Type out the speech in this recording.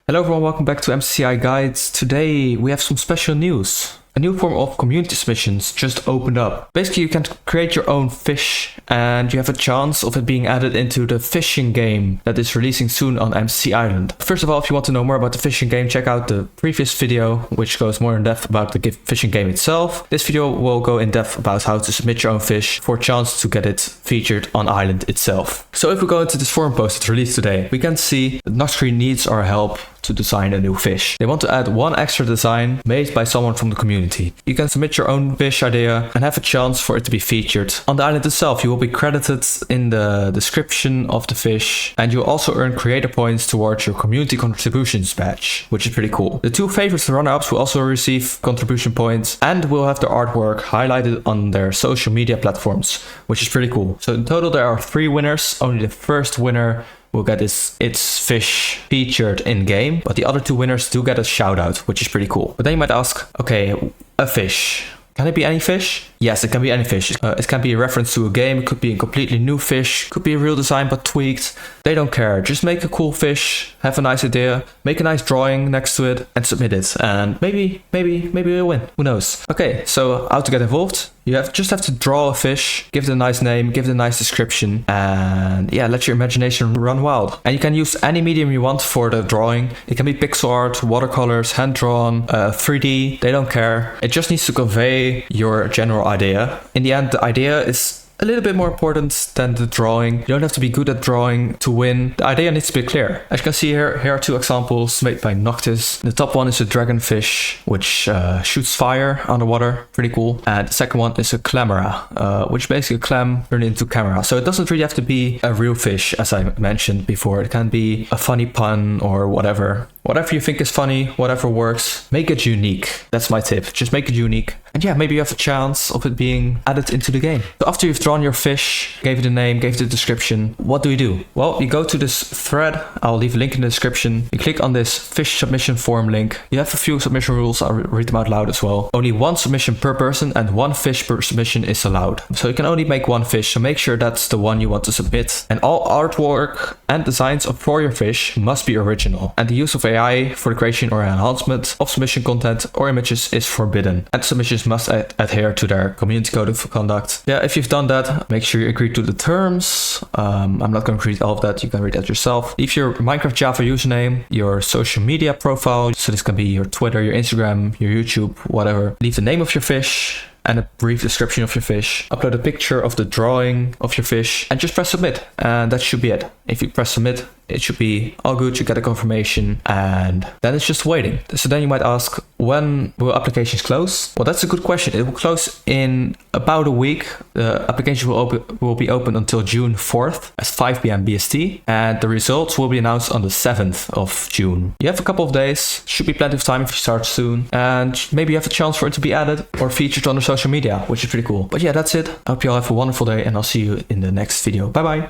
Hello everyone, welcome back to MCCi Guides. Today we have some special news. A new form of community submissions just opened up. Basically, you can create your own fish and you have a chance of it being added into the fishing game that is releasing soon on MCC Island. First of all, if you want to know more about the fishing game, check out the previous video, which goes more in depth about the fishing game itself. This video will go in depth about how to submit your own fish for a chance to get it featured on Island itself. So if we go into this forum post that's released today, we can see that Noxcrew needs our help to design a new fish. They want to add one extra design made by someone from the community. You can submit your own fish idea and have a chance for it to be featured. On the island itself, you will be credited in the description of the fish, and you'll also earn creator points towards your community contributions badge, which is pretty cool. The two favorites runner-ups will also receive contribution points and will have their artwork highlighted on their social media platforms, which is pretty cool. So in total there are 3 winners. Only the first winner will get its fish featured in game, but the other 2 winners do get a shout out, which is pretty cool. But then you might ask, okay, a fish. Can it be any fish? Yes, it can be any fish. It can be a reference to a game, it could be a completely new fish, could be a real design but tweaked. They don't care. Just make a cool fish, have a nice idea, make a nice drawing next to it and submit it. And maybe you'll win. Who knows? Okay, so how to get involved? You just have to draw a fish, give it a nice name, give it a nice description, and yeah, let your imagination run wild. And you can use any medium you want for the drawing. It can be pixel art, watercolors, hand-drawn, 3D, they don't care. It just needs to convey your general idea. In the end, the idea is a little bit more important than the drawing. You don't have to be good at drawing to win. The idea needs to be clear. As you can see here are 2 examples made by Noctis. The top one is a dragonfish, which shoots fire underwater. Pretty cool. And the second one is a clamera, which basically a clam turned into camera. So it doesn't really have to be a real fish, as I mentioned before. It can be a funny pun or whatever. Whatever you think is funny, whatever works, make it unique. That's my tip. Just make it unique. And yeah, maybe you have a chance of it being added into the game. So after you've drawn your fish, gave it a name, gave it a description, what do you do? Well, you go to this thread. I'll leave a link in the description. You click on this fish submission form link. You have a few submission rules. I'll read them out loud as well. Only 1 submission per person and 1 fish per submission is allowed. So you can only make 1 fish. So make sure that's the one you want to submit. And all artwork and designs for your fish must be original. And the use of AI for the creation or enhancement of submission content or images is forbidden. And submissions must adhere to their community code of conduct. Yeah, if you've done that, make sure you agree to the terms. I'm not going to read all of that. You can read that yourself. Leave your Minecraft Java username, your social media profile. So this can be your Twitter, your Instagram, your YouTube, whatever. Leave the name of your fish and a brief description of your fish. Upload a picture of the drawing of your fish and just press submit. And that should be it. If you press submit, it should be all good. You get a confirmation and then it's just waiting. So then you might ask, when will applications close? Well, that's a good question. It will close in about a week. The application will be open until June 4th at 5 p.m. BST, and the results will be announced on the 7th of June. You have a couple of days. Should be plenty of time if you start soon, and maybe you have a chance for it to be added or featured on the social media, which is pretty cool. But yeah, that's it. I hope you all have a wonderful day, and I'll see you in the next video. Bye bye.